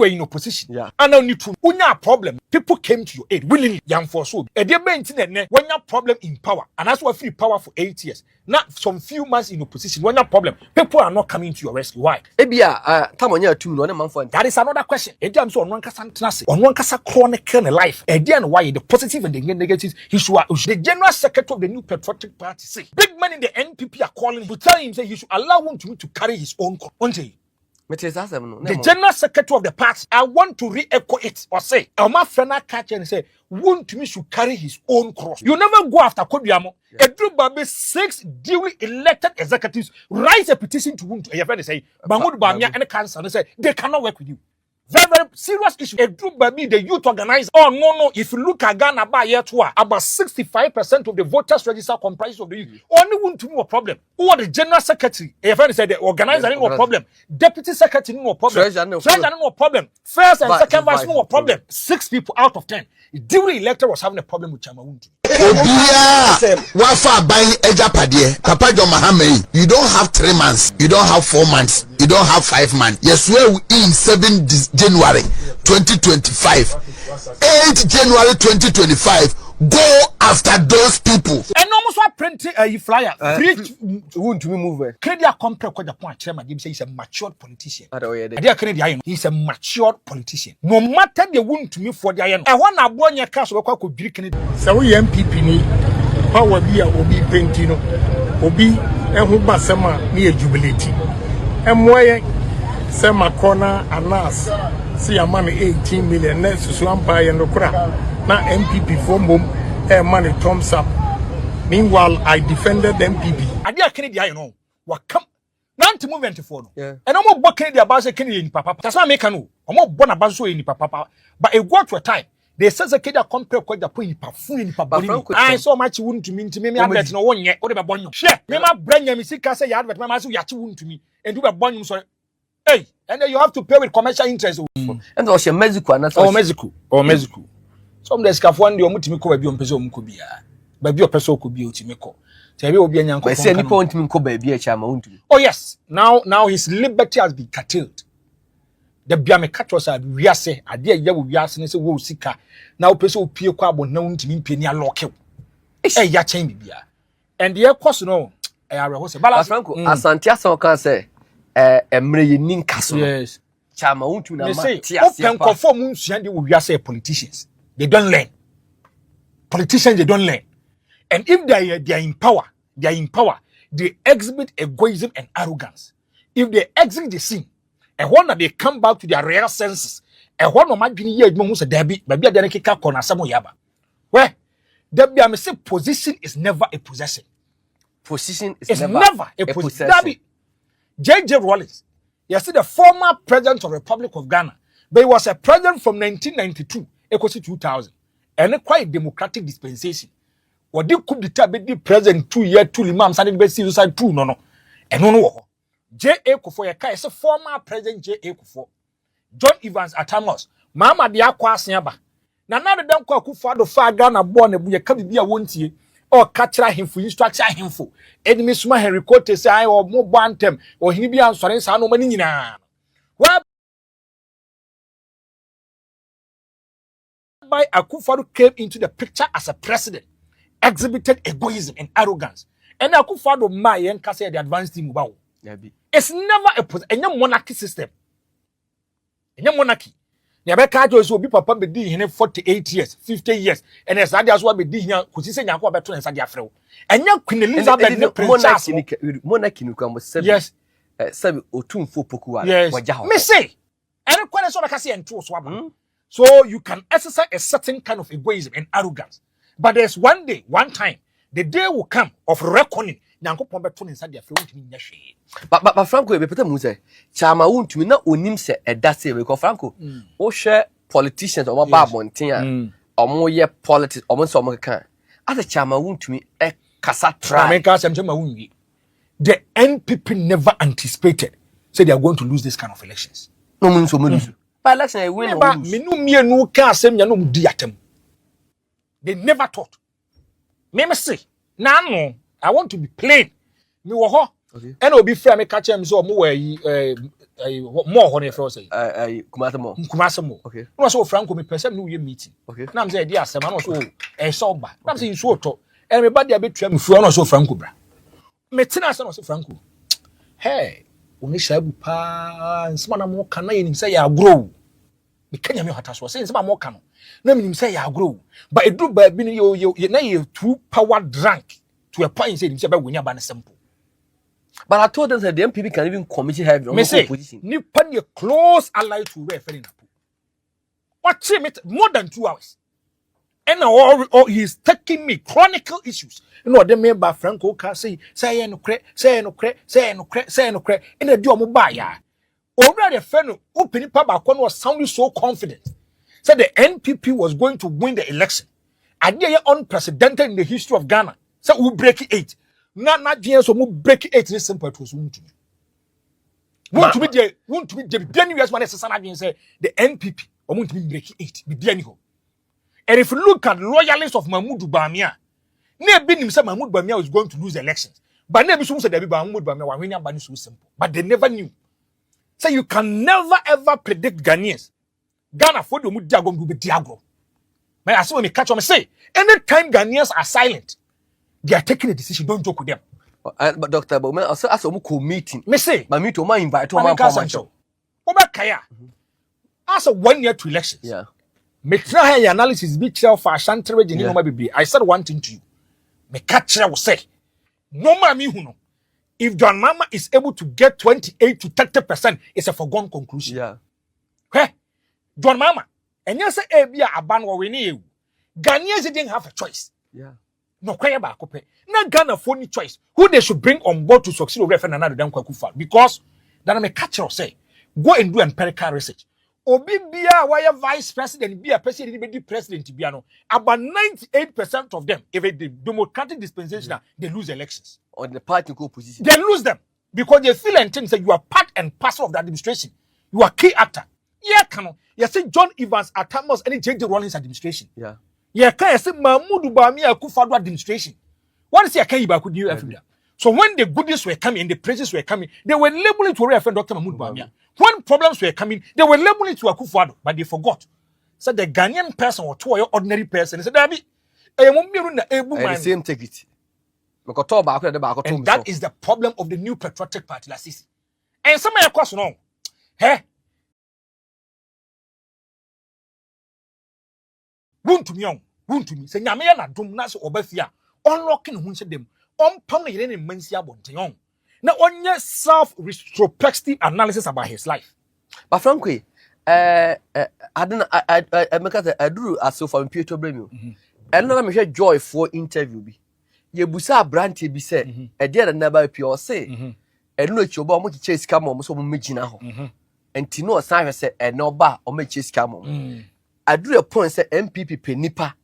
were in opposition. Yeah. And now need to when you have a problem, people came to your aid willingly. Young for so. And they maintain that when you have problem in power, and that's why free power for 8 years. Not some few months in opposition. When you have problem, people are not coming to your rescue. Why? That is another question. Ediam so on one kasa chronic life. Edian why the positive and the negative. The General Secretary of the New Patriotic Party say big men in the NPP are calling him to tell him say he should allow Wontumi to carry his own cross. The General Secretary of the party, I want to re-echo it or say, my friend catch and say, Wontumi should carry his own cross. You never go after Kobiamo. A group of 6 duly elected executives write a petition to Wontumi. Your friend say, Mahamadu Bawumia and cancer and say they cannot work with you. Very, very serious issue. A group by me, the youth organizer. Oh, no. If you look at Ghana by year 2, about 65% of the voters register comprises of the youth. Only Wontumi no problem. Who are the general secretary? A friend said the organizer no problem. Deputy secretary no problem. Treasurer no problem. First and second vice no problem. 6 people out of 10. The duly elected was having a problem with Chama Wontumi. Wafa buying Ejapade, Papa John Mahamadu. You don't have 3 months. You don't have 4 months. You don't have 5 months. Yes, we're in 7 January 2025. 8 January 2025. Go after those people. And almost what printing a flyer. Wontumi move. Kennedy Agyapong Kojo Kyeremanteng say he's a matured politician. He's a matured politician. No matter the Wontumi for the iron. I want to born your cash or Kwaku Kennedy. So we NPP ni power be a obi pentino obi enhu basema ni jubilate. Emoye sema corner Anas see a man 18 million net susu ampa ye no kra na NPP from money thumbs up. Meanwhile I defended MPP. Adia Kennedy I know what come nanti movement for no. And I'm more Kennedy about say Kennedy ni papa. That's why make no. I'm more born about so ni papa. But it got to a time they says a kid that compare Kwaku Agyapong ni pafu ni papa. I so much Wontumi to me advert no one yet or be born you. Share. Me ma brand you see can say advert ma so yachi Wontumi and do be born you sorry. Hey, and then you have to pay with commercial interest. And also Mexico and Mexico. Some days ka one day omutimi ko baabi ompese omko bia. Baabi opese ko bia otimi ko. Tell obi anyanko. But say nipa ontimi ko baabi a chama Wontumi. Oh yes. Now his liberty has been curtailed. The bia me catch say wiase ade ya wo wiase ne se wo sika. Now opese opie ko abon na Wontimi mpeni a lock. Eh ya chen bibia. And the course no I are ho say balance. Franco Asante asan kan say emre yenin kaso. Yes. Chama Wontumi na ma tia sia. Open conform nsuan de wo wiase politicians. They don't learn. Politicians, they don't learn. And if they are in power, they exhibit egoism and arrogance. If they exit the scene, and when they come back to their real senses, and one of my years, most of Debbie, maybe I didn't kick up on a Samoyaba. Where Debbie, I say position is never a possession. Position is never a possession. Debbie, J.J. Rawlings, you see the former president of the Republic of Ghana, but he was a president from 1992. Equals 2000 and a quite democratic dispensation. What they could be president 2 years, 2 imams, and be suicide 2 no. And no. J.A. Akufo Yeka is a former president J.A. Akufo. John Evans Atamos, Mama Dia Kwasiaba. Now the damn Akufo Addo fa Ghana born a buya be a wontie or catch him for instruction him for. Enemy Suma Henry Cote say or more bantem or he be answering Sano Manina. Well, by Akufo Addo came into the picture as a president, exhibited egoism and arrogance. And Akufo Addo my say the advanced team about. It's never a monarchy system. A monarchy. Nyabeka jo be papa be di hene 48 years, 50 years. And as others will be di here, kusi se nyanko abeto nsa dia frɛ. Enya Queen Elizabeth ne princess. Monarchy no come sebi. Yes. Sebi otumfo poku wa waja ho. Me say, ene kwene so be ka se ento so aba. So you can exercise a certain kind of egoism and arrogance. But there's one day, one time, the day will come of reckoning. But Franco, be put muse. Chama Wontumi na onim se edase we ko Franco. O share politicians o ba monten a omo ye politics omo so omo kan. As a Chama Wontumi e kasa try. The NPP never anticipated say they are going to lose this kind of elections. No means so lose. By election I win or lose. They never thought. Me say, no, I want to be plain. Me wo ho. And obi frame me catch him so mo more honey for say Kumase mo. Okay. No so Franco me person no meeting. Okay. Na am say dey asema no so so ba. Na am say so to. Everybody abetua me fu no so Franco bra. Me tena say no so Franco. Hey, oni shabu pa nsema na mo kana yenim say ya grow. Me kanya me hata so say nsema mo kana. Na me nim say ya grow. But e do ba bi no you na you too power drunk to a point say nim say ba wonya ba na simple. But I told them that the NPP can even committee have your opposition. Nipa ni close ally to referee na. What more than 2 hours. And now he's taking me chronicle issues. You know, the member Franco can say no cre. In a do mobile. Already Afenyo opening papa was sounding so confident. Said the NPP was going to win the election. Idea unprecedented in the history of Ghana. So we break 8. Na dia so mo break 8 is simple to Wontumi. Wontumi the Biani years man say na say the NPP or Wontumi break 8 be Biani ho. And if you look at loyalists of Mahamadu Bawumia, na be nim say Mahamadu Bawumia was going to lose elections. But na be so say there be Mahamadu Bawumia wa win am so simple. But they never knew. So you can never ever predict Ghanaians. Ghana for the mudia go be diagro. Man I say me catch me say anytime Ghanaians are silent, they are taking a decision. Don't joke with them. But Dr. Bowman, also as a meeting. Me say, my meeting, my invite to my show. Kaya. As a 1 year to elections. Yeah. Me try your analysis be clear for Ashanti region. I said one thing to you. Me catch will say, no mami huno. If John Mama is able to get 28 to 30%, it's a foregone conclusion. Yeah. Hey, John Mama, and you say, "Ebia aban wa we you." Ghanaians didn't have a choice. Yeah. No kwaya ba kope. Na Ghana for any choice. Who they should bring on board to succeed over another than Kwaku Annan. Because then I'm catcher say, go and do empirical research. Obi bia why vice president be a president be president biano. About 98% of them, if the democratic dispensation, they lose elections. Or the party co-opposition. They lose them because they feel and think that you are part and parcel of the administration. You are key actor. Yeah, can you say John Evans Atta must any change the Rawlings administration. Yeah. Yeah, can you say Mahamadu Bawumia Akufo Addo administration? What is your can you could do every day? So when the goodies were coming and the praises were coming, they were labeling to reference Dr. Mahamadu Bawumia. When problems were coming, they were labeling to Akufo Addo, but they forgot. So the Ghanaian person or to your ordinary person, they said, "Dabi, the same take it." And that is the problem of the new patriotic party, like this. And some of your question, no, hey. Wontumi say nyame ya na dum na so obafia unlocking hu nse dem pam na yene ne mansi abonten na onye self retrospective analysis about his life. But frankly, I make I do as so from Peter Bremu. And na me share joy for interview bi. Ye busa brand bi say e dey na never pure say. E no chi oba mo chi sika mo so mo megina ho. Enti no san say e no ba o me chi sika mo. I do a point say NPP penipa.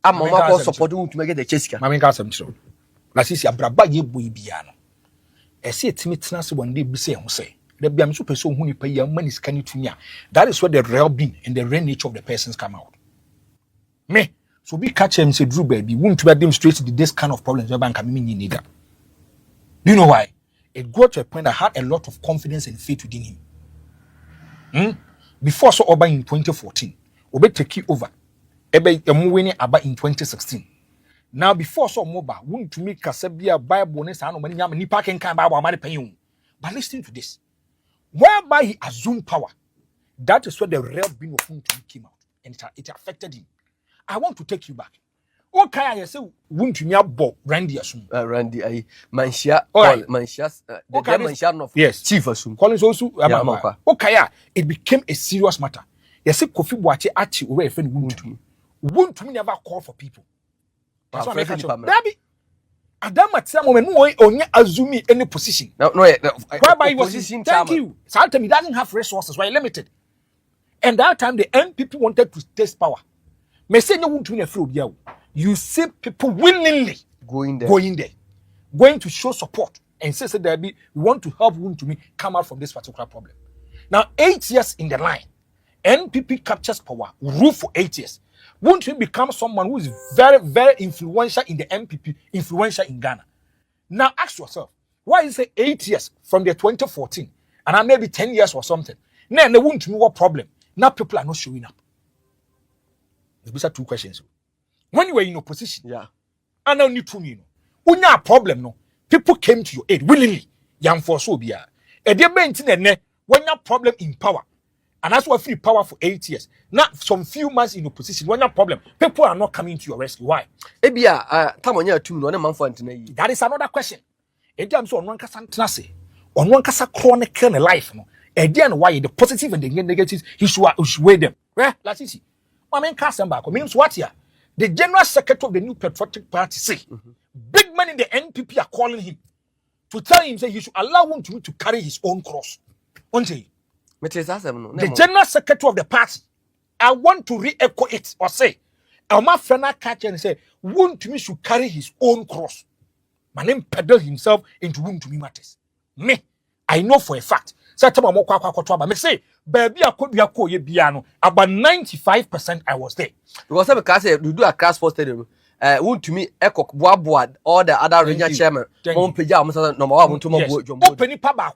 I'm going support you to make the Cheska. Mammy got some show. Lasisi abraba ye boy biano. I see a timid tenacity one day be say, there be a super so who you pay your money scanning to me. That is where the real being and the real nature of the persons come out. Me, so we catch him say, Drew baby, won't you demonstrate this kind of problems your bank can mean neither. Do you know why? It got to a point I had a lot of confidence and faith within him. Before so over in 2014. Obe take over. Ebe winning about in 2016. Now before so mobile, Wontumi kasabia Bible ne sa no mani nyam nipa ken kan Bible amane panyin. But listen to this. Whereby he assumed power, that is where the real being of Wontumi came out, and it affected him. I want to take you back. Okay, I say Wontumi abo Randy assume. Randy I manshia manshia the manshia of yes chief assume. Collins also okay, it became a serious matter. You see, Kofi Boakye Achi over a friend Wontumi never call for people. That's why I catch up. Baby, at that moment, no one only assuming any position. No, whereby he was thank you. Asante Bediatuo doesn't have resources, right? Limited. And that time the NPP wanted to test power. Me say no Wontumi free. You see people willingly going there, going to show support and say that we want to help Wontumi come out from this particular problem. Now 8 years in the line. NPP captures power, rule for 8 years. Won't you become someone who is very, very influential in the NPP, influential in Ghana? Now ask yourself, why is it 8 years from the 2014 and maybe 10 years or something. Now they won't me what problem. Now people are not showing up. These are two questions. When you were in opposition, yeah, I now need to know. When you have a problem, no, people came to your aid willingly. Young for so be a dear maintain when you have problem in power. And that's why free power for 8 years. Not some few months in opposition. When you have problem, people are not coming to your rescue. Why? That is another question. I'm so on one kasa on one kasa chronic life. No, again, why the positive and the negatives he should weigh them. Well, let's see. I mean, Kassamba means what here? The General Secretary of the New Patriotic Party say big men in the NPP are calling him to tell him that he should allow Wontumi to carry his own cross. The General Secretary of the party, I want to re-echo it or say, Elma Fena catch and say, Wontumi should carry his own cross. My name peddle himself into Wontumi matters. Me, I know for a fact. Me say, baby, I could be a biano. About 95% I was there. Because we do a class for stadium. Wontumi echo boaboa all the other regional chairman. Open it paba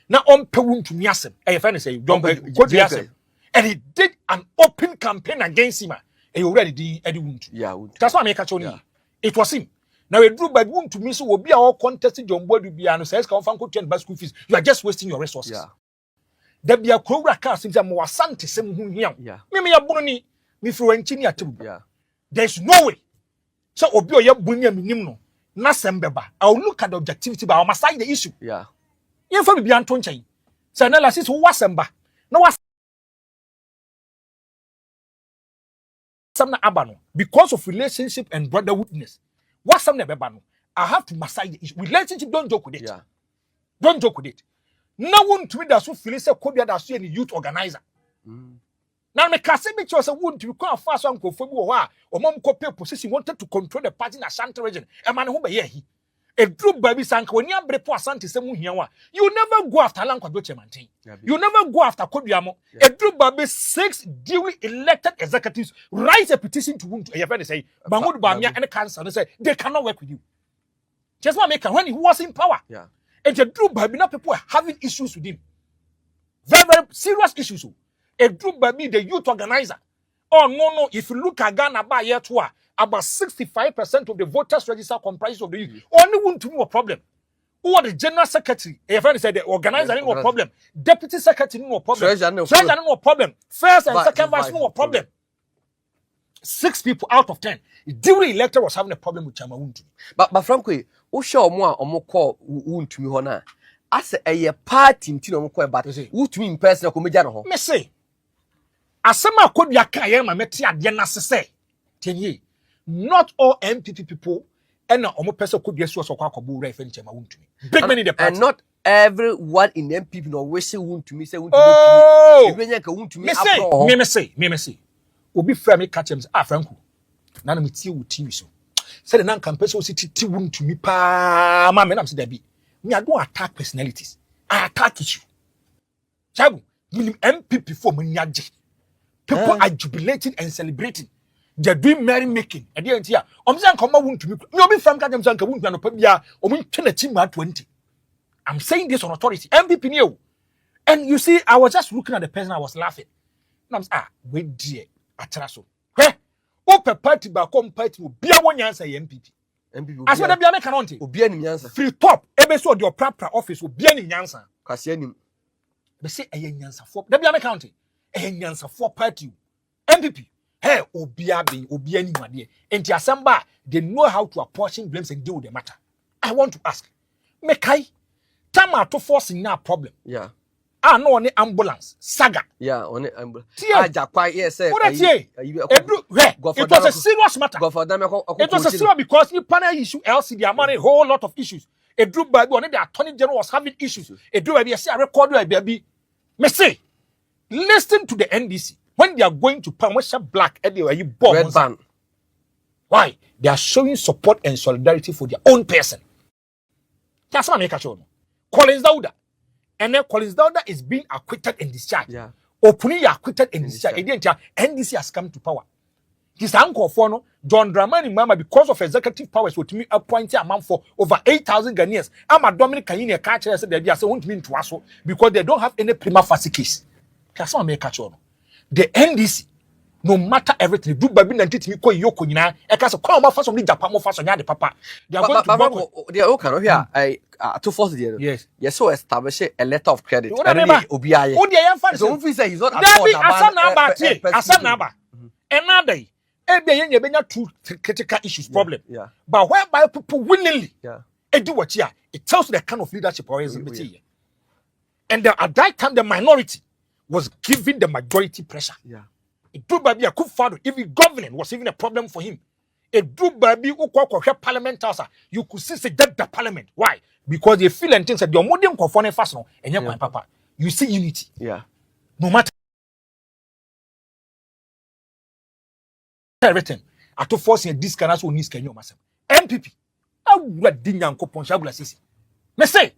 na ompe Wontumi asem. Friend say Dompreh asem. And he did an open campaign against him. And he already did Eddie Wontumi. Yeah, that's why I make a show. It was him. Now we drew by Wontumi so will be our contested John Boy to be an says come school fees. You are just wasting your resources. Yeah. There be a crowd cast in more Asante same here. Yeah. Me abunoni me fro engineer too. Yeah. There's no way. So obi oye bunya minim no. Na sembeba. I'll look at the objectivity but I must side the issue. Yeah. You for be anton chain. So analysis who was semba. No was some abano because of relationship and brotherhoodness. What's some nebebano? I have to massage the issue. Relationship, don't joke with it. Yeah. Don't joke with it. No one to me that's who feels a could be a youth organizer. Now, me can say because I want to call fast one for or mom copy position wanted to control the party in Ashanti region. A man who be here. A group baby sank when you are brepo Asante semu here. You never go after Kweku Kyeremanteng. You never go after Kojo. A group baby 6 duly elected executives write a petition to Wontumi. Your friend say Mahamadu Bawumia and cancer and say they cannot work with you. Just one maker when he was in power. Yeah. And the group baby now people are having issues with him. Very, very serious issues. A group baby, the youth organizer. Oh no, if you look at Ghana by year 2, about 65% of the voters register comprises of the youth. Only Wontumi no problem. Who are the general secretary? A friend said the organizer no problem. Deputy secretary no problem. Treasurer no problem. First and second vice no problem. 6 people out of 10. During elected was having a problem with Chama Wontumi. But frankly, who show more or call Wontumi hona? As a party in Tino but Wontumi in person comedian. Me say, Asama could be a Kayama Metia Diana say, 10 years. Not all NPP people and no person could be a source of Kwaku reference to Wontumi. Big many the party. And not everyone in NPP no wishing Wontumi say Wontumi. Oh, me say. Obi fra me catch him Franco. Na na me tie wo TV so. Say the nan campaign so ti Wontumi pa ma me na say there be. Me I don't attack personalities. I attack issue. Chabu, MPP for me nyaje. People are jubilating and celebrating. They're doing merry making. At the end here, say come Wontumi. Me obi fra me catch him say Wontumi no pa bia obi twena team 20. I'm saying this on authority. MPP new. And you see, I was just looking at the person, I was laughing. And I'm saying, wait dear. Atraso. Hey, open party ba come party will be a one answer MPP. As well as be a mekanonte. Will be any answer. Free top. Ebe so your proper office will be any answer. Kasi any. Be say a answer for. There be a mekanonte. A answer for party. MPP. Hey, obi any money. And the assembly they know how to apportion blames and deal with the matter. I want to ask. Mekai. Time Ato Forson na problem. Yeah. No on the ambulance saga. Yeah, on the ambulance. Agyapong, yes, sir. It was a serious matter. It was a serious because you panel issue LCD among a whole lot of issues. A group by one, the Attorney General was having issues. A group by a record by baby. Me say, listen to the NDC when they are going to promotion black anywhere you born. Red band. Why? They are showing support and solidarity for their own person. That's what I make a show. Collins Dauda. And then Collins Dauda is being acquitted and discharged. Yeah. Openly acquitted and discharged. NDC has come to power. His uncle for no John Dramani Mama because of executive powers with me appointing a man for over 8,000 Ghanaians. I'm a Dominic Kayini catcher said they are won't mean to us because they don't have any prima facie case. That's what I make catch on. The NDC, no matter everything, do baby and teach me ko EOCO nyina. E ka so come off from the Japan more fast on the papa. They are going to work. They are okay here. Ato Forson. Yes. Yes, so establish a letter of credit. Obiaye. Oh, they are fine. So if say he's not Asana another day. Ebenya two critical issues problem. Yeah. But whereby people willingly do what here, it tells you the kind of leadership or is and at that time the minority was giving the majority pressure. Yeah. It do baby Akufo Addo, even governing was even a problem for him. It do baby parliament house. You could see that the parliament. Why? Because they feel and things that your modern conforming fast no and your papa. You see unity. Yeah. No matter everything. Ato Forson this can also need Kenya myself. NPP. I would dinyan kopon shabula sisi. Me say,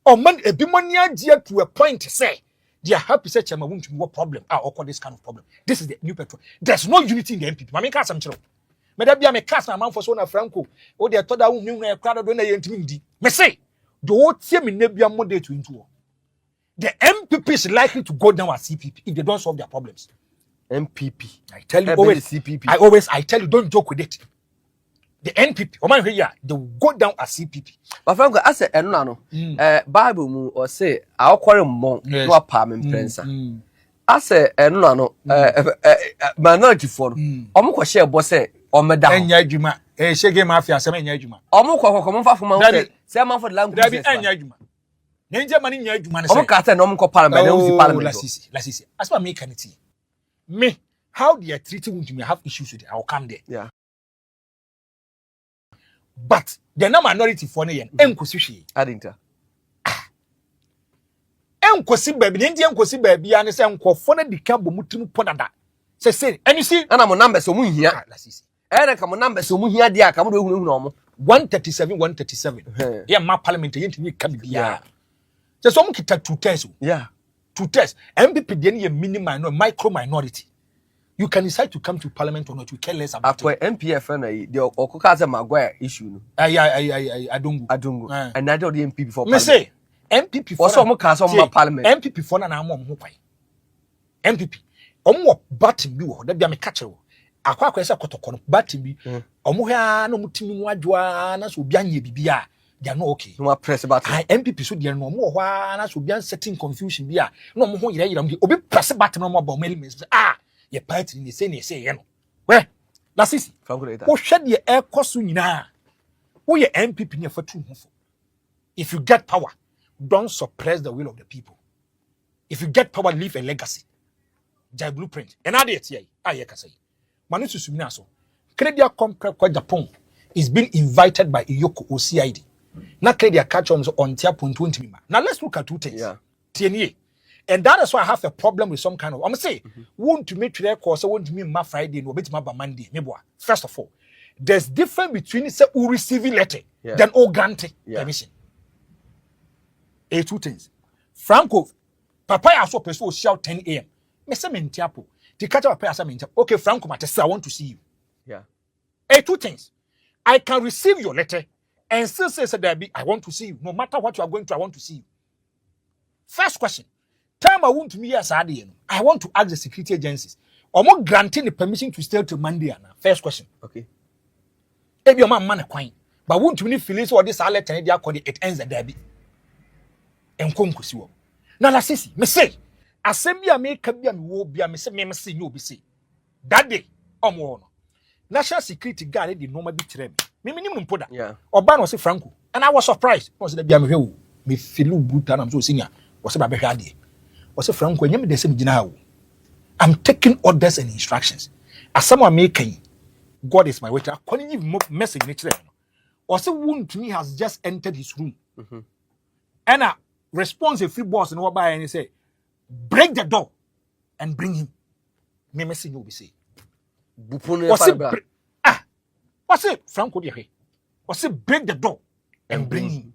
oh man, a bimonia dear to a point to say, they are happy such a won't what problem. I call this kind of problem. This is the new petrol. There's no unity in the NPP. I mean, cast some children. May there be a cast and man for Sona Franco. Oh, they are told that woman crowd when they intimidate. Me say, the old team in Nebia Monday to into. The MPP is likely to go down as CPP if they don't solve their problems. MPP. I tell you always, CPP. I tell you, don't joke with it. The NPP, oh man, here they will go down as CPP. But Franco, I say, no, Bible mu or say, I'll call him mon, no apartment prince. I say, no, minority for. Omo share boss say, or madam. Enyajuma, shege mafia, some enyajuma. Omo come for my say, man for the language. There be enyajuma. Ninja money enyajuma. Omo kata no mo parliament, no parliament. Lasisi. As for me, can it? Me, how they are treating Wontumi, I have issues with it. I'll come there. Yeah. But the no minority for ne enkosi Adinta. Enkosi baby, the Indian kosi baby, and say enkofo na dika bo mutum podada. Say, and you see, and I'm on numbers so mu hia. And come on numbers so mu hia dia come do hu no mo. 137. Yeah, my parliament yentimi ka bia. Say so mu kita 2 tests. Yeah. 2 tests. MPP dey a mini micro minority. You can decide to come to parliament or not. You care less about it. MPF na the Okokaze Maguire issue no. Adungu. And I do the MPP for parliament. Me say MPP for some cast on parliament. MPP for na am ho kwan. MPP. Omo batim bi wo. Da bia me catch wo. Akwa say kotoko batim bi. Omo hia na mutimi mu adwoa na so obi anye bibia. They are not okay. No press button. MPP so they are no more na so obi an setting confusion bia. No mo ho yira yira obi press button no more about me ye party ni say no we na sisi wo hwe de e koso nyina wo ye MPP ni afatu hofo. If you get power, don't suppress the will of the people. If you get power, leave a legacy. Jai blueprint and ade tie aye kasa yi manu susumi na so Kennedy Agyapong is being invited by EOCO OCID na Kennedy catch on tia point 20. Now let's look at 2 things. TNA. And that is why I have a problem with some kind of. I'm say, want to make today course, I want to make my Friday, no bit my Monday. First of all, there's difference between say who receiving letter than all granting permission. 2 things. Franco, Papa I saw person shout 10 a.m. Me say me ntiapo. The catch Papa say me ntiapo. Okay, Franco, I want to see you. Yeah. 2 things. I can receive your letter and still say I want to see you. No matter what you are going to, I want to see you. First question. Time I want to me as I want to ask the security agencies. Omo granting the permission to stay till Monday. First question. Okay. If your man quine, but won't you feel so this alert and it ends the derby. And conquer. Now, la sisi, me say, assembly make a will be a miss me see no be say. That day, National Security Guard did normal betray me. Minimum put that. Yeah. Oban was a Franco. And I was surprised. Was the Biam me feel boot and I'm so senior. Was a baby idea. Was a Franco, and the same general. I'm taking orders and instructions. As someone making, God is my waiter. I couldn't even message nature. Also, Wontumi has just entered his room. And a response a free boss and what by and he say, break the door and bring him. Me message you be say. What's it? Franco dear. What's it? Break the door and bring him.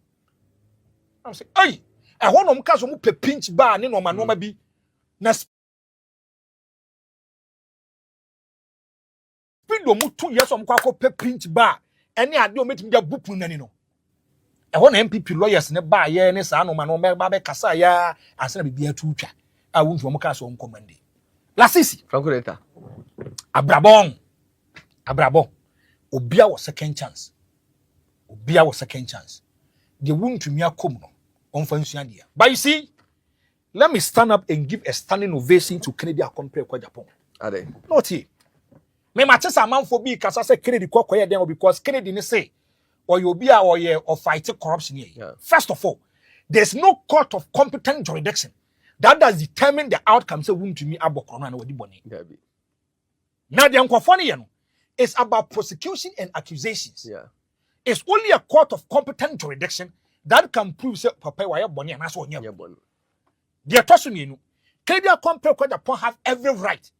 I'm saying, hey. I want to come to pinch bar, no man, no be. Pido mu 2 years om kwako pe print ba ene ade o metimi dia bupu nani no e ho na NPP lawyers ne ba ye ne sa no ma no ba be kasa ya asana bibia tu twa a wontu om ka so om commande la sisi Franco Data abrabon obia was second chance the wontumi akom no on fansuan dia but you see let me stand up and give a standing ovation to Kennedy Agyapong Agyapong ade not here me matches a man for be kasa say Kennedy kokoye den because Kennedy ne say or you be or ye or fight corruption here. Yeah. First of all, there's no court of competent jurisdiction that does determine the outcome say wontumi abokrono na wadi boni. Gabby. Now the unkwafoni ye no it's about prosecution and accusations. Yeah. It's only a court of competent jurisdiction that can prove say papa wa ye boni and so nya boni. The person you know Kennedy Agyapong Agyapong have every right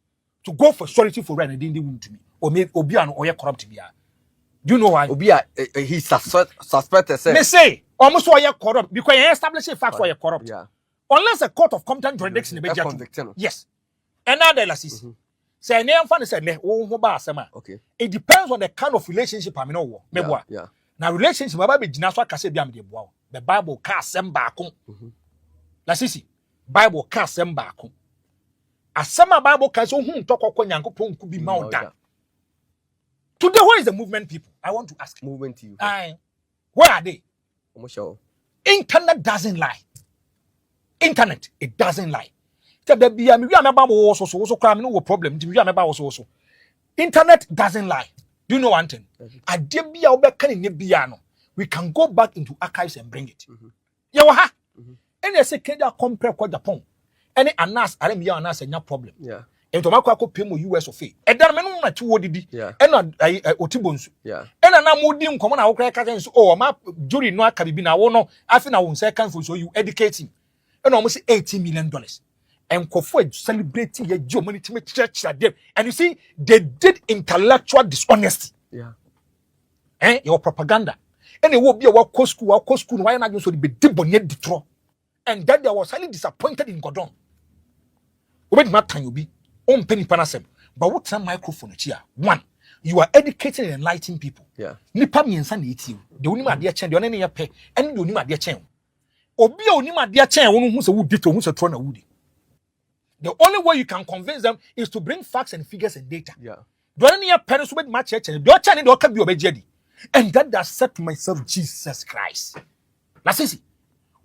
to go for surety for rent and then they wontumi or make obiano or ye corrupt bia. Do you know why? Obia he suspected say. They say almost why you corrupt because you establish a fact why you corrupt. Yeah. Unless a court of competent jurisdiction be judged. Yes. Another lasis. Say name fan say ne wo ba asema. Okay. It depends on the kind of relationship I mean no. Yeah. Now relationship baba be gina so akase bia me de boa. The Bible ka asem ba ko. Lasisi. Bible ka asem ba ko. Asema Bible ka so hu ntokoko Nyankopon ku bi ma oda. Today, where is the movement people? I want to ask. Movement to you. Where are they? Sure. Internet doesn't lie. Internet, it doesn't lie. No problem. Internet doesn't lie. Do you know one thing? We can go back into archives and bring it. Yawaha. And they say Kennedy Agyapong Agyapong. Any Anas, Aremeyaw Anas, no problem. Yeah. And Tomako ako pay mo US of A. And then menu na chiwo didi. And otibonsu. Yeah. And na mudi nkomo na okra ka say oh ma jury no aka bibi na wo no afi na won second for so you educating. And almost $18 million. And kofo celebrating your humanity church them. And you see they did intellectual dishonesty. Yeah. Your propaganda. And it will be a work school why not so be dibonye ditro. And that they was highly disappointed in Godon. Obed matan you be on penny panasem. But what's a microphone here? One, you are educating and enlightening people. Yeah. Nipa miensa na eti. The onima dia chen, the onene ya pe, and the onima dia chen. Obi onima dia chen, wonu hu se wudi to hu se tro na wudi. The only way you can convince them is to bring facts and figures and data. Yeah. The onene ya pe so be ma che chen. The chen the oka bi obejedi. And that does set to myself Jesus Christ. La sisi.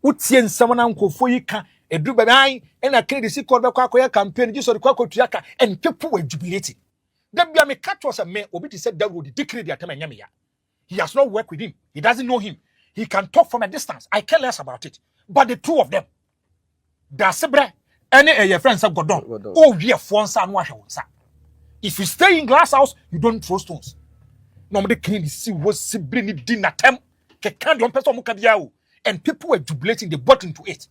Utie nsama na nkofo yi ka edu babai na Kennedy si call Bawumia Campaign just the Kwaku Annan and people were jubilating. Then be me catch was a man obi to said that would decree the atema nyame ya. He has not worked with him. He doesn't know him. He can talk from a distance. I care less about it. But the two of them, da sebre any your friends have got done. Oh, we are fonsa no ahwonsa. If you stay in glass house, you don't throw stones. No me Kennedy see was sebre ni dinner tem ke kan don person mo ka bia o. And people were jubilating, they bought into it.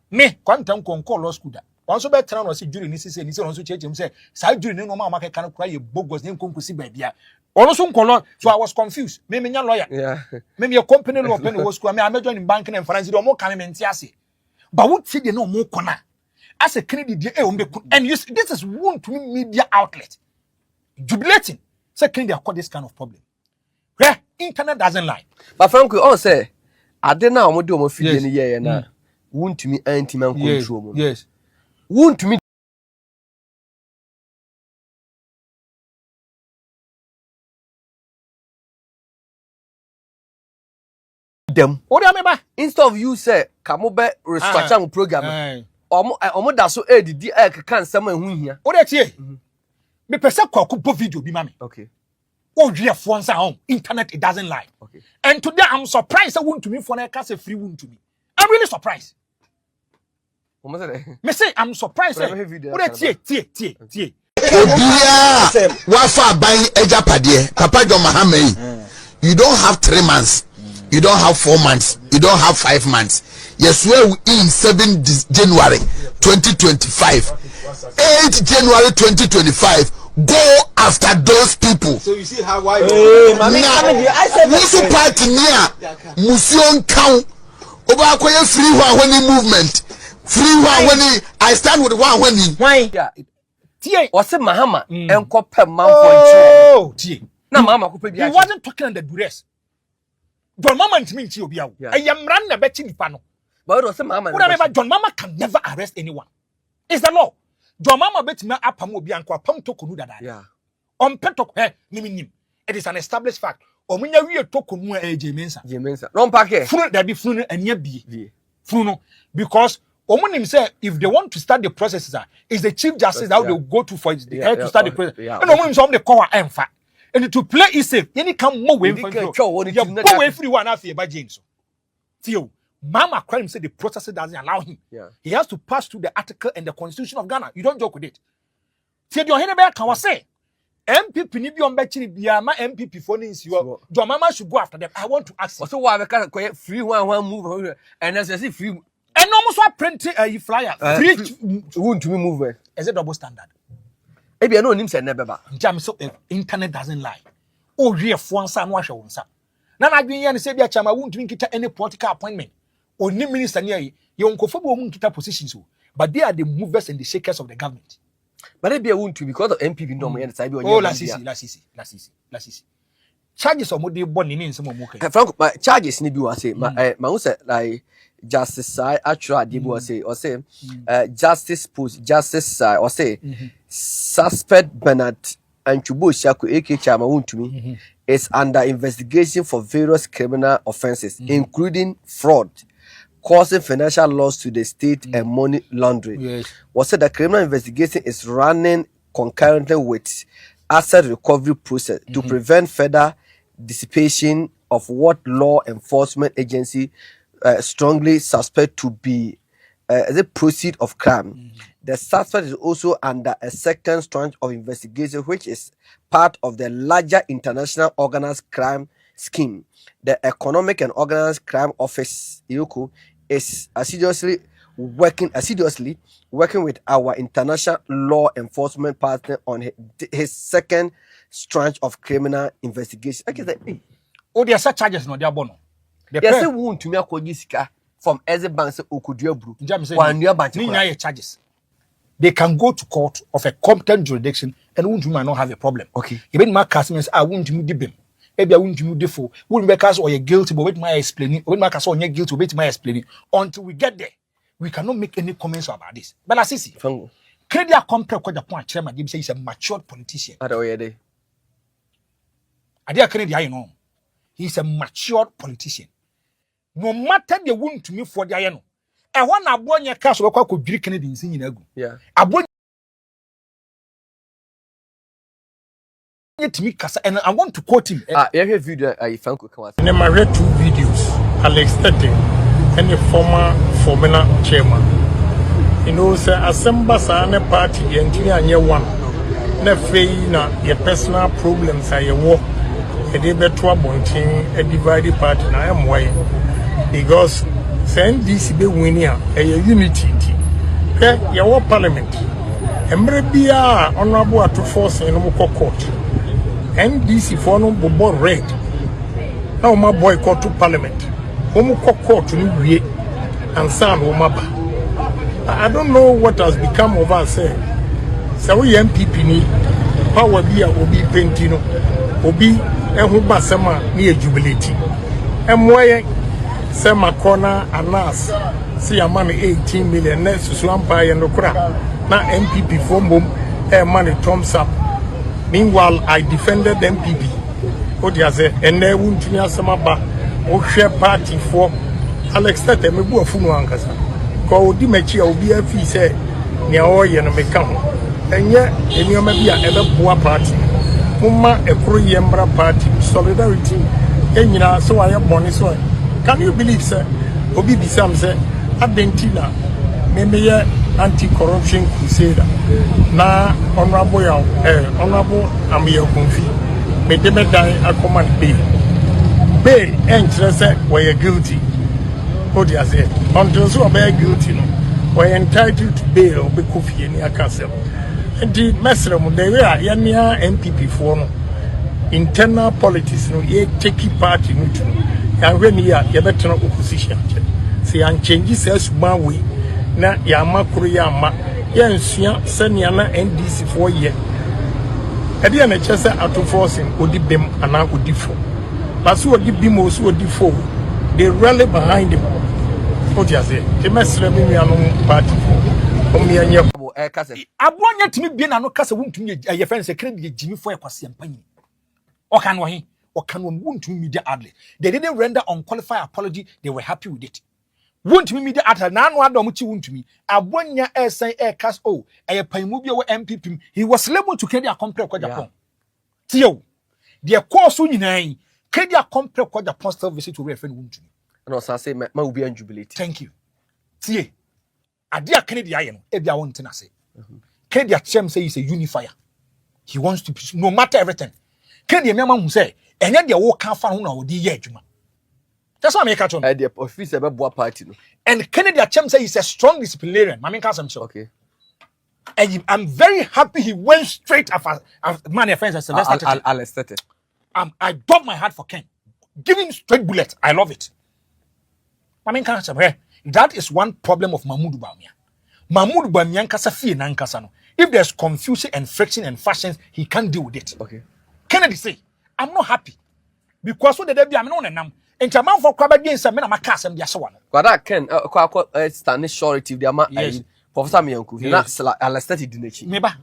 Me, quantum call law school. Also, better than see during this season, also change him say, side during no market can cry a bogus name conclusive baby. Also, color, so I was confused. Maybe your lawyer, maybe your company law penny was school. I may join banking and finance, more coming and tiasi. But what see they no more corner as a Kennedy, and you see, this is Wontumi media outlet jubilating. Say Kennedy call this kind of problem. Where internet doesn't lie. But Franco, all say. Ade na omo de omo fidie ne ye na wontumi antiman control mo. Yes. Wontumi them. What am I? Instead of you say kamobe restructure program. Omo da so edidi e kan sam ehun hia. What dey tie? Me pese Kwaku bo video bi ma me. Okay. Oh, dear phones on internet, it doesn't lie. Okay. And today I'm surprised that Wontumi for a case free Wontumi. I'm really surprised. Me say I'm surprised. What tie. Obia wafa ban ejapade Papa John Mahamadu. You don't have 3 months. You don't have 4 months. You don't have 5 months. Yes, we in 7 January 2025. 8 January 2025. Go after those people. So you see how why I said Musu party near Musion count over free one movement. Free one when I stand with one when why? Yeah. tie o se mahama enko pe man oh tie na mahama ko pe bia he wasn't talking under duress John Mama ntimi nchi obi awo ayamran na beti nipa no but o se mahama John Mama can never arrest anyone it's the law John Mama beti me apam obi anko apam tokonu dada on petok nim it is an established fact omunya wie tokonu Jemensa non pake funu that be funu anya bie funu because omunim say if they want to start the processes is the chief justice that will go to for the to start the process and omunim say the call emfa and to play is safe any come more way free one after by James so Mama crime said the process doesn't allow him he has to pass through the article and the constitution of Ghana you don't joke with it see your head back can say MPP ni bi on be chiri bia ma MPP for nins you John Mama should go after them I want to ask so why we can free one move and as I say free and almost what print a flyer free Wontumi move is it double standard ebia no nim se ne beba jam so internet doesn't lie o riefo ansa no ahwe wonsa na na adwen ye ne se bia chama Wontumi kita any political appointment oni minister ne ye yonkofo bo mu kita positions but they are the movers and the shakers of the government but ebia Wontumi because of MPP no mo ye say bia oh la sisi charges or mode born ni nsem mo kai Frank charges ni bi wa say ma who say like justice side actual dey bi say or say justice post justice side or say suspect Bernard Anchubo Shako AK Chama Wontumi is under investigation for various criminal offenses including fraud causing financial loss to the state and money laundering. Was said the criminal investigation is running concurrently with asset recovery process to prevent further dissipation of what law enforcement agency strongly suspect to be the proceed of crime. The suspect is also under a second tranche of investigation, which is part of the larger international organized crime scheme. The Economic and Organized Crime Office (EOCO) is assiduously working with our international law enforcement partner on his second tranche of criminal investigation. Oh, there are such charges no they are bono. Yes, Wontumi akogi sika from every bank say okudua bru. One new bank charges. They can go to court of a competent jurisdiction and Wontumi might not have a problem. Okay. Even my customers are Wontumi dibem. Maybe I Wontumi defo. Wouldn't be cast or you're guilty, but wait my explaining. When my cast or you're guilty, wait my explaining. Until we get there, we cannot make any comments about this. But I see. Kennedy Agyapong Kojo Kyeremanteng say he's a matured politician. Adorye. Adia Kennedy, I know. He's a matured politician. No matter the Wontumi for the ayano. And one abonya cast or Kwaku Kennedy in singing egu. Yeah. Abonya to me, and I want to quote him. Every video I found come out. I read 2 videos. Alex Tete and the former Kwabena chairman. You know, say Assemble Sane party engineer and one. Na fei na your personal problems are your work. A day better bunting a divided party. I am why because send this be winning a unity. Okay, your parliament. Emrebia honorable Ato Forson in Moko court. NDC for no bobo red. Now my boycott to parliament. Moko court to me and sound Omaba. I don't know what has become of us. So we NPP ni power be obi pentino obi ehu basema ni jubilate. Emwe se makona Anas see a money 18 million net susu ampa ye nokura na NPP for mom money thumbs up. Meanwhile I defended NPP. Odi ase ene wuntumi asema ba o hwe party for Alex Tete me bu afunu ankasa ko odi machi a obi afi se ne oye no meka ho enye enioma bia ebe boa party mumma ekro yembra party solidarity enyina so aye boni so can you believe sir obi bisam se adentina memeye anti-corruption crusader na honorable Aremeyaw Anas me de medan akoman bail interest we guilty. What do you say? Until so be guilty no we entitled to bail be kofi ni akasem. The mesra mu de we a ya nia NPP for no internal politics no ye take party no to ya we ni ya better opposition say and change say suban we na ya makuru ya ma yɛnsua sɛnea na NDC for year ɛde yɛ na kyɛ sɛ Ato Forson odi bem ana odi fo but so odi bim o so odi fo they rally behind him what you say the mesre me nuanom party for omianye abonya timi bie na no kasa wontumi ye friend Sécret de jimi fo ekwase ampanyi oka no he oka no wontumi media adle they didn't render unqualified apology they were happy with it wontumi media adle na anu adom chi wontumi abonya esen kas oh eye panmu bi wo NPP he was labeled to Kennedy Agyapong Kwajapong tio the course nyinaa Kennedy Agyapong Kwajapong still visit to refer wontumi no say ma will be jubilate thank you tie ade a Kennedy aye no e bia won tena se Kennedy Agyapong say he's a unifier he wants to no matter everything Kennedy me ma hu say enye de wo ka fa ho na wo di ye adwuma that's why me catch on the office be boa party no and Kennedy Agyapong say he's a strong disciplinarian ma me ka some sure okay and I'm very happy he went straight after man friends as Sylvester I dug my heart for Ken give him straight bullet I love it I mean, that is one problem of Mahamadu Bawumia. Mahamadu Bawumia nkasa fie na nkasa no. If there's confusion and friction and fashions, he can't deal with it. Okay. Kennedy say, I'm not happy because what the be am no nenam. Enta man for kwaba gen say me na maka asem dia so no. Kwada Ken stand surety dia ma Professor Miyanku. Na Alestet dinechi. Meba,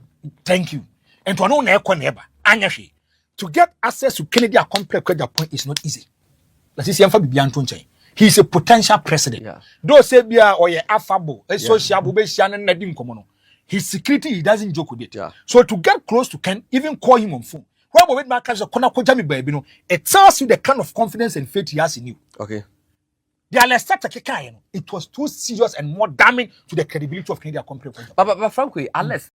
thank you. Enta no na ekọ na eba. Anya hwe. To get access to Kennedy Agyapong Kwajapong is not easy. Let's see amfa bibia nto nchen. He's a potential president. Yeah. Though say bia or ye affable, a sociable be shia na dim komo. His security he doesn't joke with it. Yeah. So to get close to Ken, even call him on phone. When we make a corner me baby no, it tells you the kind of confidence and faith he has in you. Okay. The Alestet it was too serious and more damning to the credibility of Kennedy Agyapong. But frankly, Alex.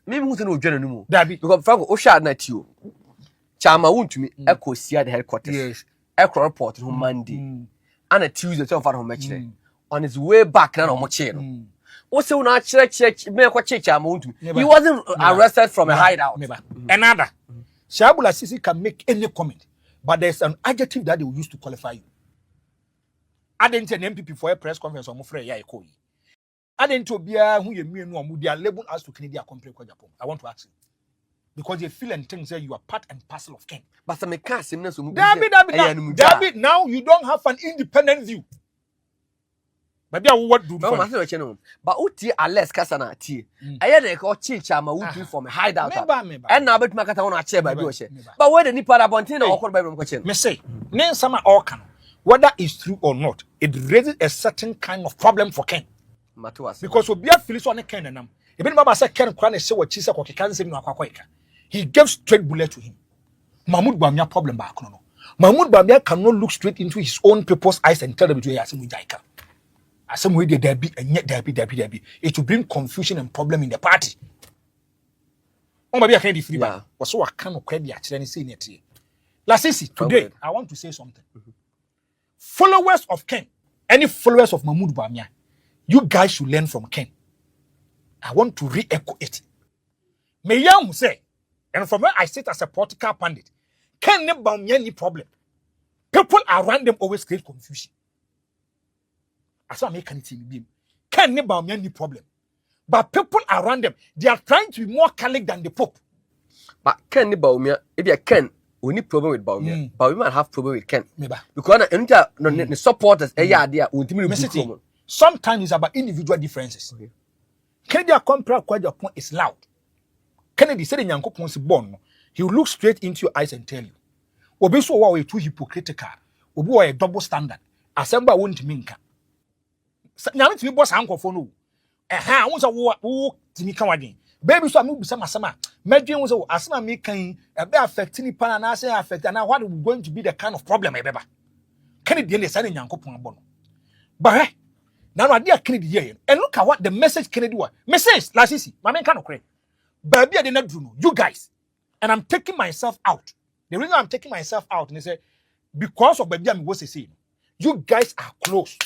Maybe who's no general no. Because Franco Osha na you. Chama Wontumi Echo the headquarters. Yes. Echo report on Monday. And a Tuesday to find home on his way back now on Mochero. Also na church me kwa Chama Wontumi. He wasn't arrested from a hideout. Another. Shabula Sisi can make any comment, but there's an adjective that they will use to qualify you. I didn't an NPP for a press conference on Mofre Yaiko. I didn't to be a who you mean no they are labeled as to Kennedy Agyapong Kwajapong. I want to ask you. Because they feel and think that you are part and parcel of Ken. But some cast David, now you don't have an independent view. But yeah, what do you but Uti Alex Casana tea. I had a call Chama Wontumi from a hideout. And now bet Macata on a chair by Bush. But where the Nipa Bontino or by question? Me say, name some organ. Whether it's true or not, it raises a certain kind of problem for Ken. Because we be a Phyllis on a Ken and even Baba said Ken Kran say what Chisa or can't say no Aquaquaker. He gave straight bullet to him. Mahamadu Bawumia problem back no. Mahamadu Bawumia cannot look straight into his own people's eyes and tell them to asemu jaika. Asemu dey there be and yet there be. It will bring confusion and problem in the party. Be a Kennedy free man. Was so can credit actually say it here. Lasisi, today I want to say something. Followers of Ken, any followers of Mahamadu Bawumia, you guys should learn from Ken. I want to re-echo it. May young say, and from where I sit as a political pundit, Ken ne Bawumia any problem. People around them always create confusion. As I make anything be. Ken ne Bawumia any problem. But people around them, they are trying to be more Catholic than the Pope. But Ken ne Bawumia, if you Ken, we need problem with Bawumia. But we might have problem with Ken. Because the supporters, sometimes it's about individual differences. Okay. Kennedy Agyapong Kwajapong is loud. Kennedy said in Yankopong's born, he will look straight into your eyes and tell you. Obi so wa we too hypocritical. Obi wa a double standard. Asemba won't minka. Nyame timi boss ankofo no. Wonsa wo timi kan waden. Baby so amu bisa masama. Medwen wonsa asema me kan e be affect ni pana na say affect and what is going to be the kind of problem e beba. Kennedy dey say Yankopong born. But now I dear Kennedy here. And look at what the message Kennedy was. Message, Lasisi, my man can't create. Baby, I did not do you guys. And I'm taking myself out. The reason I'm taking myself out, and they say, because of baby, I'm saying, you guys are close.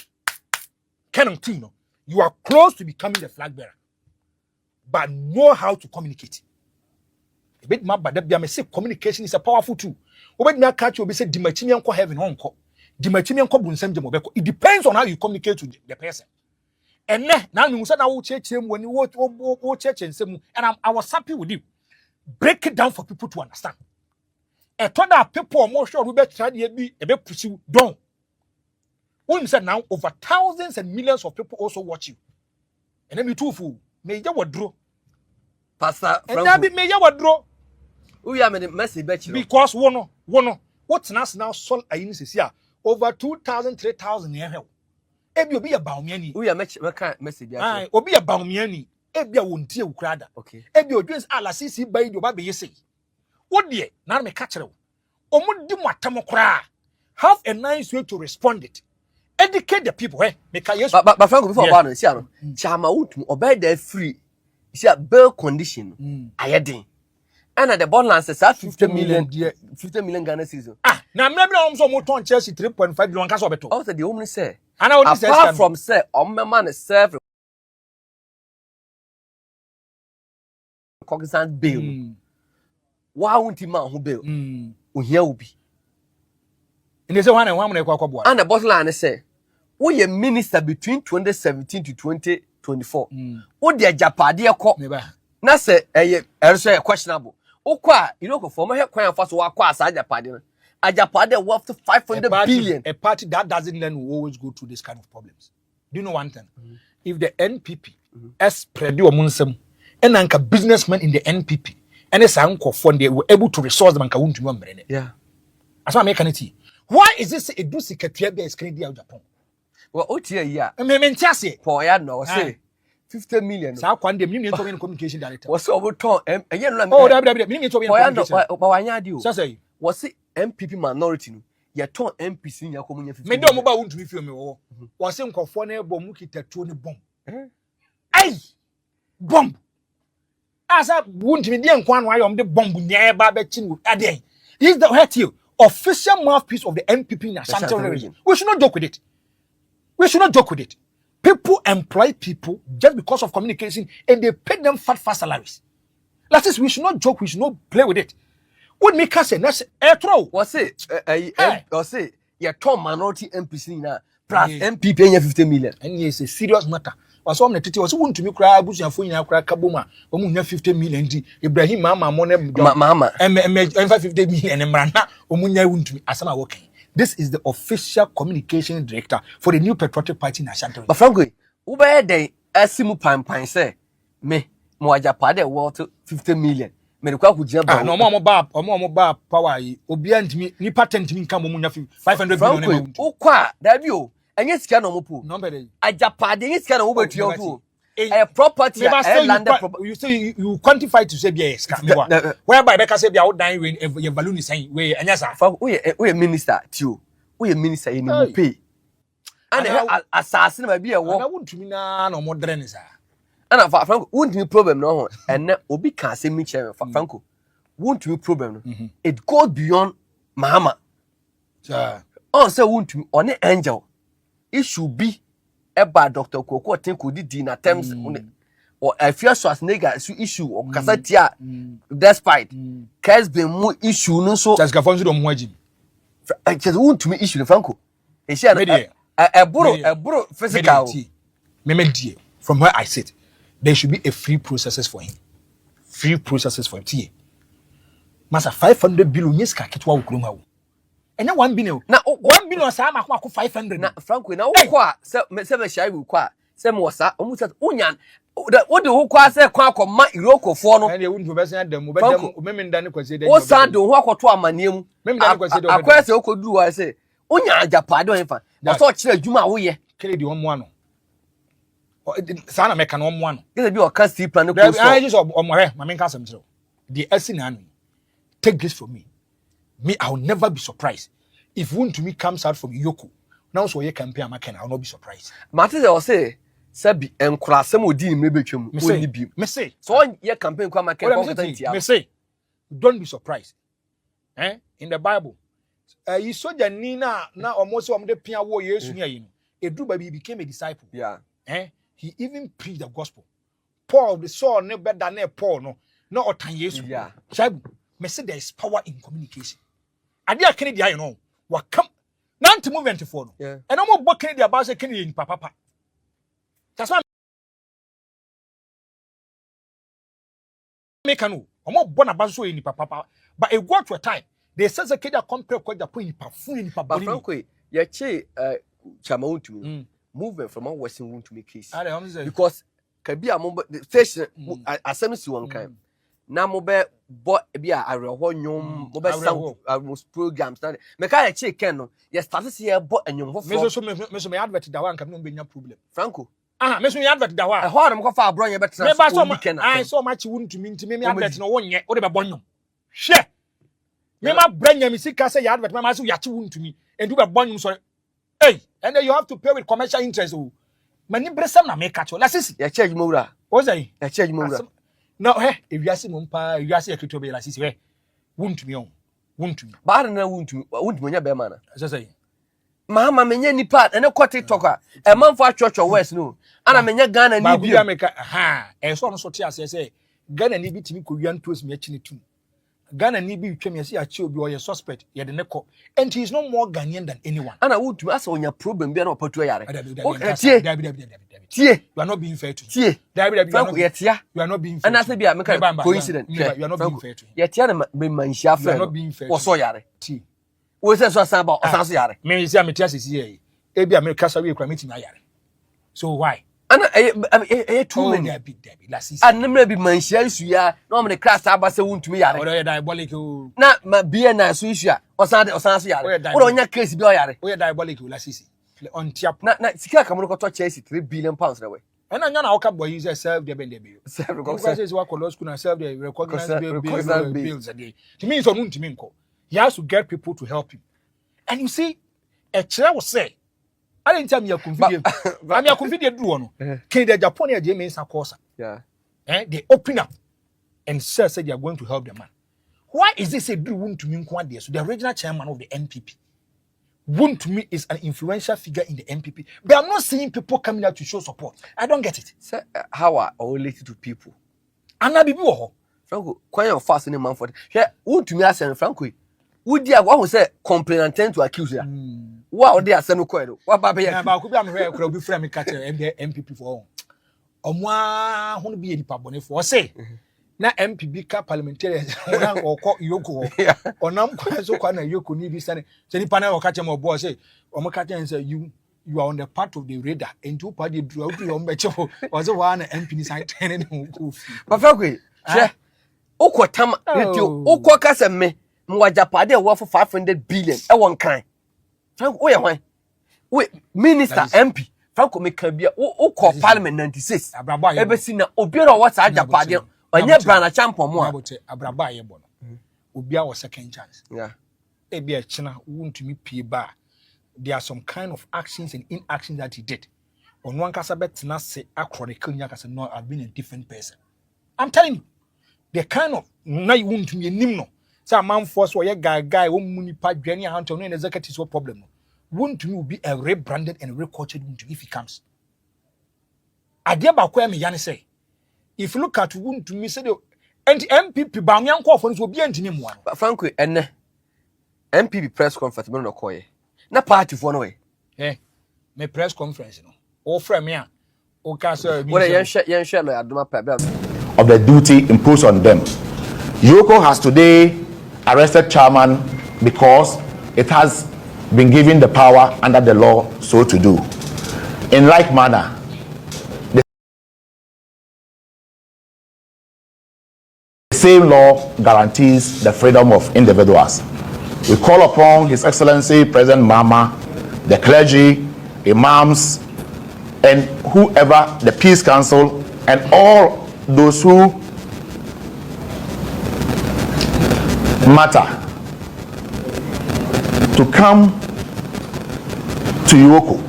Kenantino, you are close to becoming the flag bearer. But know how to communicate. A bit mad, but say communication is a powerful tool. Obed me catch you be say Dimachinian ko heaven on ko. di machimi enko bunsam je mobeko. It depends on how you communicate to the person. And now you say na wo church him when wo church nsem and I was happy with you. Break it down for people to understand. E to that people more sure we be try dey be e be push you down. When said now over thousands and millions of people also watch you. And then me too fool. Me ya wadro. Pastor and that be me ya wadro. We are the message bet you. Because wono what's now sol ayin sisia over 2,000 3,000 here. Ebi obi ya Bawumia ni. We are message ah obi ya Bawumia ni. Ebi ya wontie ukrada. Okay. Ebi odwens ala sisi bai do ba be yesi. Wo de na me ka kire wo. Omo di mo atam kra. Have a nice way to respond it. Educate the people. Make a yes. But Franco before about it, Chama Wontumi obey the free. See a bail condition. Ayedin. And at the bond land says 50 million Ghana season. Ah, now maybe I'm so much on Chelsea 3.5 billion cash over to. Also the woman say. And I would apart from say, my man is served cognizant bail. Why won't he man who bail? Here will be. And there's one and one boy. And the bottom line say, we a minister between 2017 to 2024. What the Agyapong na say a questionable. Okwa, you know, for my coin first walk as Agyapong worth 500 billion. A party that doesn't learn will always go through this kind of problems. Do you know one thing? If the NPP spread your munsem and anka businessmen in the NPP and a sanko fund they were able to resource them and Wontumi. Yeah. As I make it. Why is this a do Sécret based Kennedy Agyapong? Well, otchere yeah. I mean, Tiasi. For no say 50 million. So I you communication director. Was over ton and oh, that say was it MPP minority no? Ya ton MPC in your community. Me do mo ba Wontumi fi me wo. Was him nkofo na ebo mu kitatuo ni bomb. Ay! Bomb. Asa Wontumi de nkwan no ayom de bomb nya ba be chin ade. Is the hurt you official mouthpiece of the NPP in Asante region. We should not joke with it. We should not joke with it. People employ people just because of communication and they pay them fat salaries. Like this, we should not joke, we should not play with it. What make us say, that's a throw. Was it? Was it? Your top minority MPC now, plus MPP paying 50 million. And yes, a serious matter. Was on the TT was Wontumi cry, Bush and Funya cry Kabuma, Omunya 50 million, Ibrahim Mama, Mama, and 50 million, and Marana, Omunya Wontumi, Asama working. This is the official communication director for the new patriotic party in Ashanti. But frankly, Uber day, Asimu Pine say, me, Agyapong worth 50 million. Me the Kwaku Annan. No more bar power. Obiant me, ni patent me come Omunya 500 million. Ukwa, that you, and yes, can no number Agyapong is kind of over to you. A property, you say you quantify to say yes, whereby Becca said you dying when your balloon is saying, we and yes, we a minister too. We a minister in pay. And assassin might be a war. I want to be no more than is. And I Franco won't be problem no, and Obi can't say me chair for Franco. Won't be problem. It goes beyond Mahama. Oh, so won't be on an angel. It should be. Eba Dr. Kweku Annan could di na terms or a fear Schwarzenegger issue or Kasatia despite case been more issue no so just Gafonso do Mwaji. I just want to me issue Franco. He said a bro physical. Memedie from where I sit, there should be a free processes for him. Free processes for him. Masa 500 billion yes ka kitwa ukruma. And now 1 billion. Now 1 billion sa ma kwa 500. Na Franco na ukwa se me share ukwa se mo sa omu say unyan what the ukwa se kwa akoma EOCO fo no. And you wouldn't be saying them memendane kwase dey. O san do ho akoto amanem. Memendane kwase dey. Akwa se okodu wa say unya Agyapong do enfa. O so kire adwuma wo ye. Kennedy omo ano. Sa na meka no omo ano. This be o can see plan no go so. I just omo he, ma men ka sem tiro. The essence anu. Take this from me. I will never be surprised if Wontumi comes out from EOCO. Now so ye campaign Markin, I will not be surprised. Martin will say, "Sabi enkurasem odi ni mebetwem." Me say, so ye campaign kwa Markin. Me say, don't be surprised. In the Bible, you saw the Nina na almost the pia wo Yesu ni ayi no. Edu baby became a disciple. Yeah. He even preached the gospel. Paul the saw no better than Paul no. No otan Yesu. Yeah. Me say there is power in communication. Adia Kennedy, you know, what come Nanti movement for no. Yeah. And I'm not Kennedy about say Kennedy in papa. That's why make no. I'm not born about so in papa. But it got to a time. They says a kid that compare Kwaku Agyapong in papa in papa. But frankly, che chama Wontumi movement from one Western Wontumi case. Because kabi a mo station asem si won kan. Na mo be bo bi a areho nyom mo be sound programs na me ka che ken no ye start se ye bo anyom ho me so me advert da wan kam no be nya problem. Franco me so me advert da wa. E ho am ko fa abro ye betra. Me ba so I so much Wontumi nti me advert no wonye o de be bonyom. Hwe. Me ma branya me sika say advert me ma so yachi Wontumi and do be bonyom so. Hey, and then you have to pay with commercial interest. Mani bresam na me catch you. Lasisi. Ya charge mo wura. O say? Ya charge mo wura. No, if you ask me, you ask me to be lasisi. Hey, Wontumi on. Wontumi. Ba na Wontumi nya be ma na. So say. Mahama menya nipa ene ko TikTok a e manfo atwotwo west no. Ana menya Ghana ni bi. Ba America ha. E so no so tia say Ghana ni bi timi ko wian toast me achi ni tum. Ghana ni bi twem yesi achi obi o ye suspect ye de ne ko. And he is no more Ghanaian than anyone. Ana Wontumi asa onya problem bi na opatu yare. Tie. You are not being fair to him. Tie. You are not being fair. And I say be make coincidence. You are not being fair to him. Ye tia na be manhia You are not being fair. Wo so yare. Tie. Wo se so san ba osan so yare. Me say am tia sisi here. E bi America sawe ekura metin ayare. So why? Ana too many. Debbie, lasisi. And me be manhia isu ya na me class aba se Wontumi yare. Odo ye diabolic o. Na ma BNI so isu ya osan so yare. Wo onya case bi o yare. Wo ye diabolic o lasisi. On tiap. Na sika kamono ko to Chelsea 3 billion pounds na we. And I know how boy use serve the bendebi. Serve because is what law school and serve the recognized bills a day. To me, it's on to me. He has to get people to help him. And you see, a chair will say, I didn't tell me a convenient. I mean, a convenient do one. Kennedy Agyapong James Akosa. Yeah. They open up and said they are going to help the man. Why is this a do Wontumi? So the original chairman of the NPP. Wontumi is an influential figure in the NPP. But I'm not seeing people coming out to show support. I don't get it. So, how are related to people? Anna Bibi wo. Franco, quite a fast in man for. Yeah, Wontumi asen Franco. Would dia what say complain to accuse ya. Wow, they are send no what baba ya. Ba ko bi am hwe kura bi frame me catch NPP for. Omo ho no bi edipa bone for say. Na MPB ka parliamentarians onan okọ EOCO onam kwa so kwa na EOCO ni bi sane se ni panel okache mo bo say omo ka ten say you are on the part of the radar and you party do o meche o so wa na MP ni side ten ni go fi papa kwe she okotam retio okoka se me mwajapade e wo for 500 billion e won kan o ye hwan we minister MP Franco me kan bia o parliament 96 ebe si na obiara o wata ajapade onye brana champion mo abraba ye bo no obi a wo second chance yeah e bia china Wontumi pie ba there are some kind of actions and inactions that he did on one kasa betna se achronicle nya kasa no I've been a different person. I'm telling you the kind of na Wontumi nim no say man force wo ye guy wo munipa dwane ahanto no executives what problem no Wontumi will be a rebranded and recultured Wontumi if he comes ade ba kwa me yan say if you look at Wontumi say the NPP Bawumia nkofo no obi antimi mo ano. But frankly enne NPP press conference me no koye. Na party for no way. Me press conference no. O frame me a o ka say what yen share lo adoma pa of the duty imposed on them. EOCO has today arrested chairman because it has been given the power under the law so to do. In like manner, the same law guarantees the freedom of individuals. We call upon His Excellency President Mahama, the clergy, imams, and whoever, the Peace Council, and all those who matter to come to EOCO.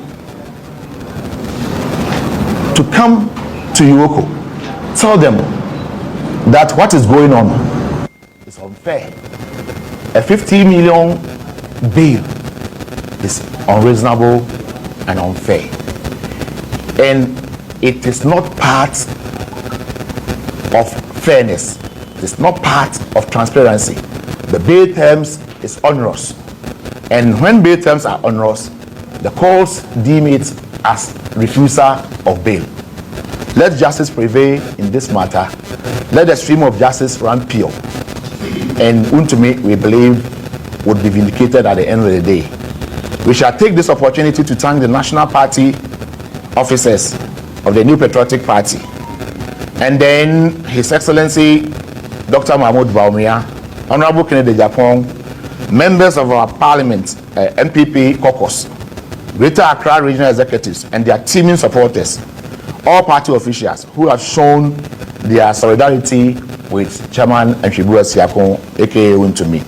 To come to EOCO. Tell them that what is going on is unfair. A 50 million bail is unreasonable and unfair. And it is not part of fairness. It is not part of transparency. The bail terms is onerous. And when bail terms are onerous, the courts deem it as refusal of bail. Let justice prevail in this matter. Let the stream of justice run pure. And Wontumi, we believe, would be vindicated at the end of the day. We shall take this opportunity to thank the National Party officers of the New Patriotic Party, and then His Excellency Dr. Mahamadu Bawumia, Honorable Kennedy Agyapong, members of our Parliament, NPP caucus, Greater Accra Regional Executives, and their teaming supporters, all party officials who have shown their solidarity with Chairman Ato Forson, aka Wontumi.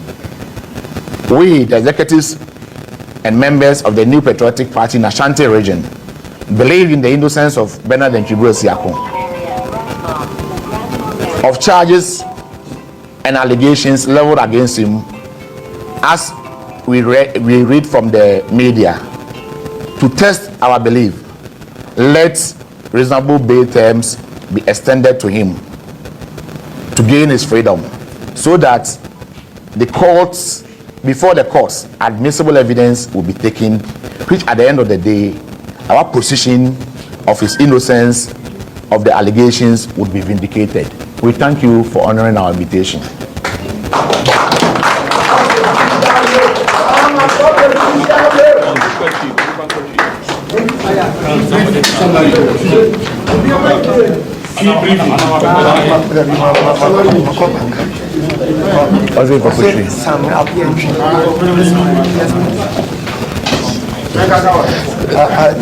We, the executives and members of the New Patriotic Party in Ashanti region, believe in the innocence of Bernard and Agyapong of charges and allegations leveled against him, as we read from the media. To test our belief, let reasonable bail terms be extended to him to gain his freedom, so that the courts, before the courts, admissible evidence will be taken, which at the end of the day, our position of his innocence of the allegations would be vindicated. We thank you for honoring our invitation.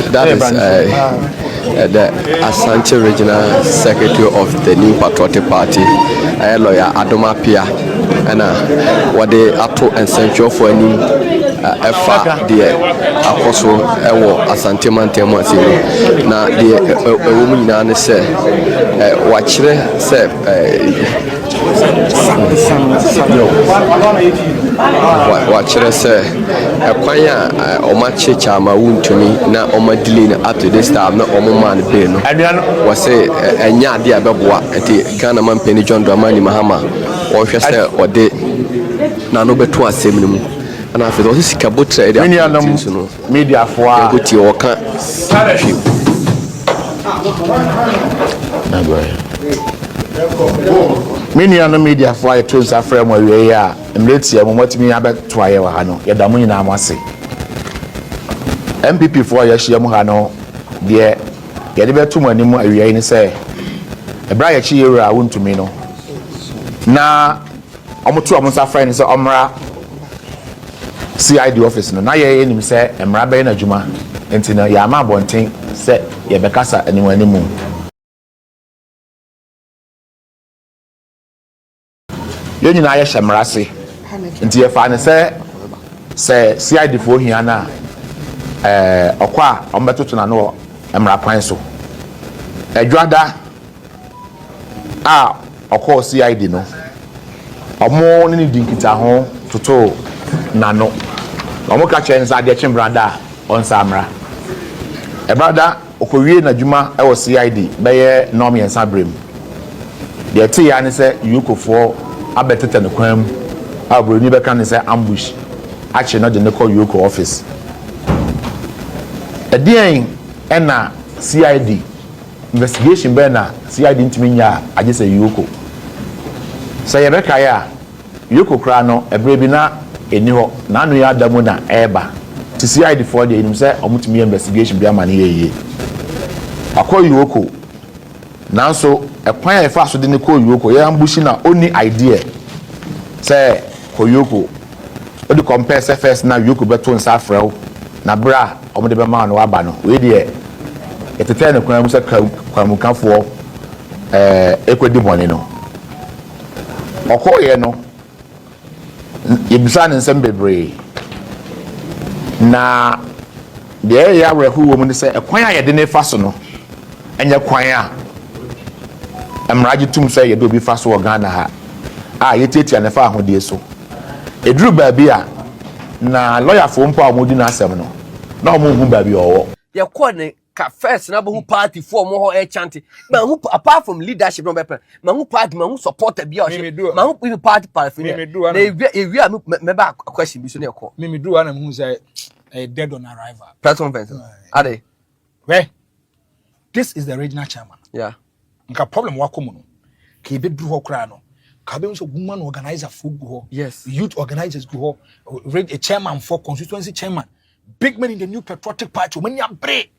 That is the Asante Regional Secretary of the New Patriotic Party, lawyer Adoma Pia, and what they Ato and Central for any Efa the Akoso Asante Bediatuo na the woman na say watchere say watchere say kwanya omache chama Wontumi na omadili na at this time na omoman be no was say enya ade abeboa enti Ghana man peni John Dramani Mahama o hwe say ode na no beto asem ni mu ana afi do sika botre ade media for guti o kan many other media for tools are from where we are, and let's see what me about to Ayahano, Yadamina Masi. NPP for Yashiamuhano, dear, get about 2 money more. I say, a bright cheer I want to me no. Now, I'm 2 months of friends, Omra CID office. No, now you say, I'm Rabbi Najuma, and Tina Yama Bonting, say, Yabekasa, anyone anymore. You know, I am Rasi. Until you find say CID for here now. Okwa, Ombeto to know Emra Panso. A Drada, Oko CID no. A more than Dinkita home to Nano. Omoka Chens are the Chimbrada on Samra. A brother, Okoye Najuma, I was CID, Bayer Nomi and Sabrim. The Tian say EOCO for. Abetete no kwam abro ni beka ne say ambush ache no de ne call EOCO office edien na CID investigation be na CID ntimi nya age say EOCO say ye beka ya EOCO kra no ebre bi na eni ho na anu ya adamu na eba ti CID for the enim say omutimi investigation bi amane yeye akọ EOCO nanso ekwan ya fa so de ne call EOCO ya ambushi na only idea say ko EOCO o de compare say first na EOCO beto nsa frɛw na bra o de be ma no aba no we de etete ne kwan mu say kwamukafo ekwedi bɔne no ɔkɔyɛ no yebisa ne nsɛm bebree na de ya rehu wo mu ne say ekwan a yɛde ne fa so no ɛnyɛ kwan a emraji tum say yedo bi fa so wɔ Ghana ha yetiatia ne fa ahodie so eduru baabi a na lawyer fo mpo amodi na asɛm no na ɔmo hu baabi ɔwɔ ye kɔ ne ka first na who party for more chanting. Man who apart from leadership no better. Man who party man who support a bill. Man who party paraphernalia. We are me back a question be so near call. Me do and who's a dead on arrival. Platform Vincent. Are they? Where? This is the regional chairman. Yeah. Nka problem wakomo. Ke be dru ho kra no. Ka be so woman organizer for go. Yes. Youth organizers go. A chairman for constituency chairman. Big men in the new patriotic party. When you break.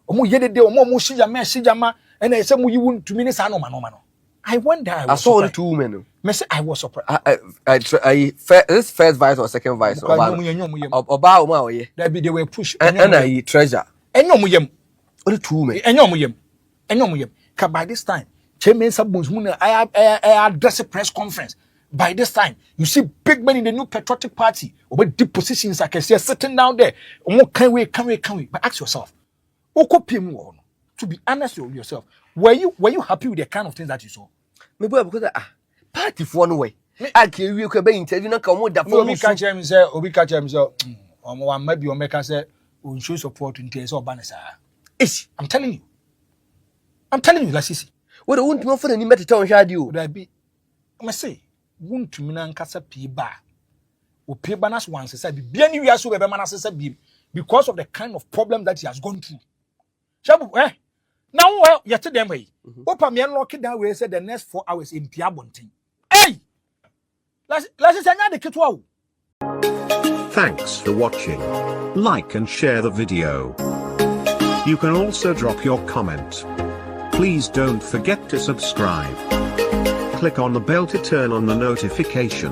Omo yede de omo shijama and I say mu you want to minister no man. I wonder. I saw only 2 women. Me say I was surprised. This first vice or second vice or Oba Oma oye. That be they were push. And I treasure. Enyo mu yem. Only 2 women. Enyo mu yem. Ka by this time, Chairman Sabons Muna I address a press conference. By this time, you see big men in the new patriotic party over deep positions I can see sitting down there. Can we? But ask yourself, to be honest with yourself, were you happy with the kind of things that you saw? Maybe because party for one way. I can you could be interview no come that for me catch him say obi catch him say maybe o make say we show support in case of banisa. I'm telling you, Lasisi. What the Wontumi for any matter town shadi you? Would I be? I must say, Wontumi na nkasa piba. O piba nas once say be BNI NIB so be manase say be because of the kind of problem that he has gone through. Shabu now well yet them way. Opa me unlock down we said the next 4 hours in Piabontin. Hey! Let's say the kitwa. Thanks for watching. Like and share the video. You can also drop your comment. Please don't forget to subscribe. Click on the bell to turn on the notification.